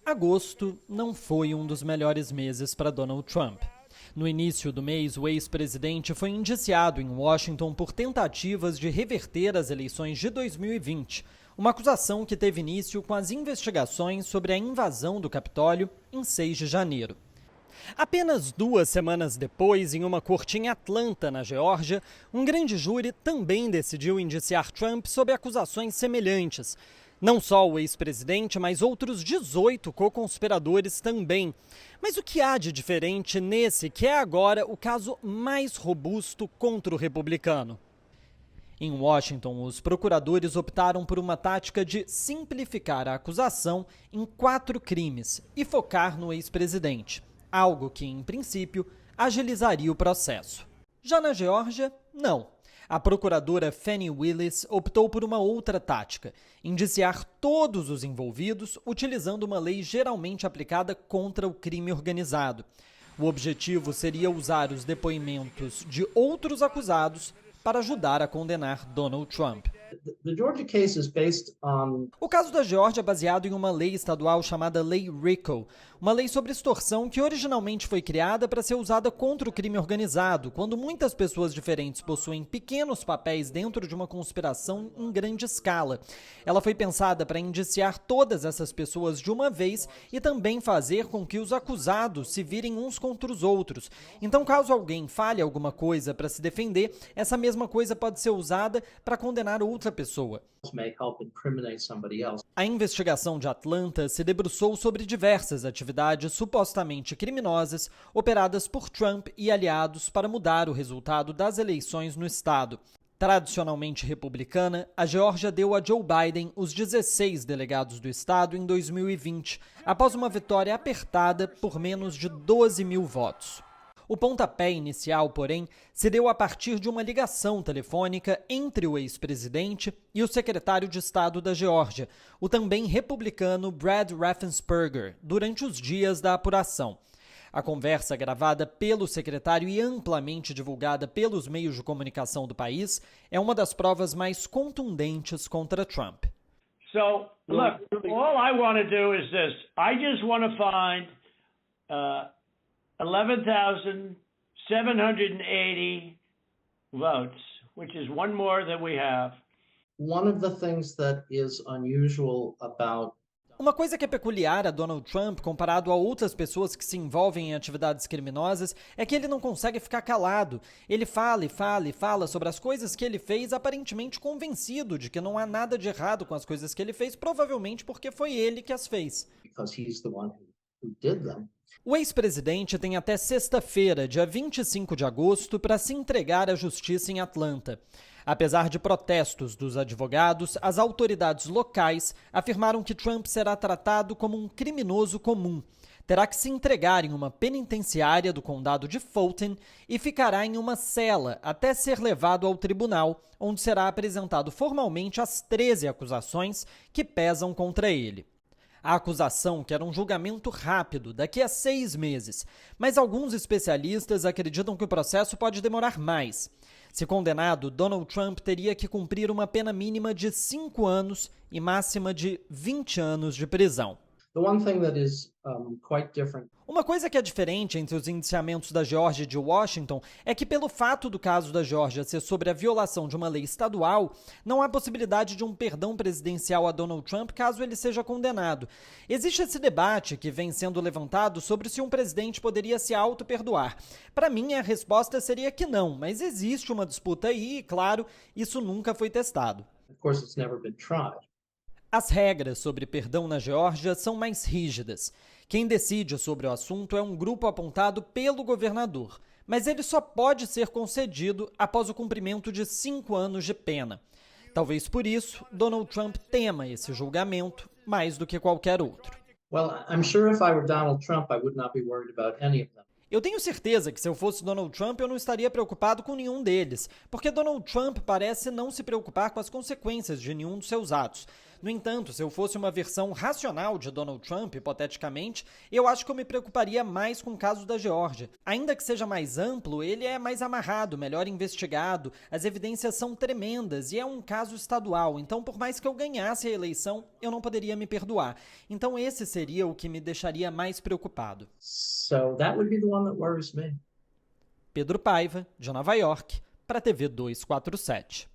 Agosto não foi um dos melhores meses para Donald Trump. No início do mês, o ex-presidente foi indiciado em Washington por tentativas de reverter as eleições de 2020, uma acusação que teve início com as investigações sobre a invasão do Capitólio em 6 de janeiro. Apenas 2 semanas depois, em uma corte em Atlanta, na Geórgia, um grande júri também decidiu indiciar Trump sob acusações semelhantes. Não só o ex-presidente, mas outros 18 co-conspiradores também. Mas o que há de diferente nesse, que é agora o caso mais robusto contra o republicano? Em Washington, os procuradores optaram por uma tática de simplificar a acusação em 4 crimes e focar no ex-presidente, algo que, em princípio, agilizaria o processo. Já na Geórgia, não. A procuradora Fani Willis optou por uma outra tática: indiciar todos os envolvidos utilizando uma lei geralmente aplicada contra o crime organizado. O objetivo seria usar os depoimentos de outros acusados para ajudar a condenar Donald Trump. O caso da Geórgia é baseado em uma lei estadual chamada Lei RICO, uma lei sobre extorsão que originalmente foi criada para ser usada contra o crime organizado, quando muitas pessoas diferentes possuem pequenos papéis dentro de uma conspiração em grande escala. Ela foi pensada para indiciar todas essas pessoas de uma vez e também fazer com que os acusados se virem uns contra os outros. Então, caso alguém fale alguma coisa para se defender, essa mesma coisa pode ser usada para condenar outra pessoa. A investigação de Atlanta se debruçou sobre diversas atividades supostamente criminosas operadas por Trump e aliados para mudar o resultado das eleições no estado. Tradicionalmente republicana, a Geórgia deu a Joe Biden os 16 delegados do estado em 2020, após uma vitória apertada por menos de 12 mil votos. O pontapé inicial, porém, se deu a partir de uma ligação telefônica entre o ex-presidente e o secretário de Estado da Geórgia, o também republicano Brad Raffensperger, durante os dias da apuração. A conversa, gravada pelo secretário e amplamente divulgada pelos meios de comunicação do país, é uma das provas mais contundentes contra Trump. So, look, all I want to do is this. I just want to find 11,780 votes, which is one more than we have. One of the things that is unusual about Uma coisa que é peculiar a Donald Trump, comparado a outras pessoas que se envolvem em atividades criminosas, é que ele não consegue ficar calado. Ele fala e fala e fala sobre as coisas que ele fez, aparentemente convencido de que não há nada de errado com as coisas que ele fez, provavelmente porque foi ele que as fez. because he's the one who did them. O ex-presidente tem até sexta-feira, dia 25 de agosto, para se entregar à justiça em Atlanta. Apesar de protestos dos advogados, as autoridades locais afirmaram que Trump será tratado como um criminoso comum. Terá que se entregar em uma penitenciária do condado de Fulton e ficará em uma cela até ser levado ao tribunal, onde será apresentado formalmente as 13 acusações que pesam contra ele. A acusação quer um julgamento rápido, daqui a 6 meses, mas alguns especialistas acreditam que o processo pode demorar mais. Se condenado, Donald Trump teria que cumprir uma pena mínima de 5 anos e máxima de 20 anos de prisão. The one thing that is quite different. Uma coisa que é diferente entre os indiciamentos da Geórgia e de Washington é que, pelo fato do caso da Geórgia ser sobre a violação de uma lei estadual, não há possibilidade de um perdão presidencial a Donald Trump caso ele seja condenado. Existe esse debate que vem sendo levantado sobre se um presidente poderia se auto-perdoar. Para mim, a resposta seria que não, mas existe uma disputa aí e, claro, isso nunca foi testado. Of course, it's never been tried. As regras sobre perdão na Geórgia são mais rígidas. Quem decide sobre o assunto é um grupo apontado pelo governador, mas ele só pode ser concedido após o cumprimento de 5 anos de pena. Talvez por isso, Donald Trump tema esse julgamento mais do que qualquer outro. Well, I'm sure if I were Donald Trump, I would not be worried about any of them. Eu tenho certeza que se eu fosse Donald Trump, eu não estaria preocupado com nenhum deles, porque Donald Trump parece não se preocupar com as consequências de nenhum dos seus atos. No entanto, se eu fosse uma versão racional de Donald Trump, hipoteticamente, eu acho que eu me preocuparia mais com o caso da Geórgia. Ainda que seja mais amplo, ele é mais amarrado, melhor investigado, as evidências são tremendas e é um caso estadual. Então, por mais que eu ganhasse a eleição, eu não poderia me perdoar. Então, esse seria o que me deixaria mais preocupado. So that would be the one that worries me. Pedro Paiva, de Nova York, para a TV 247.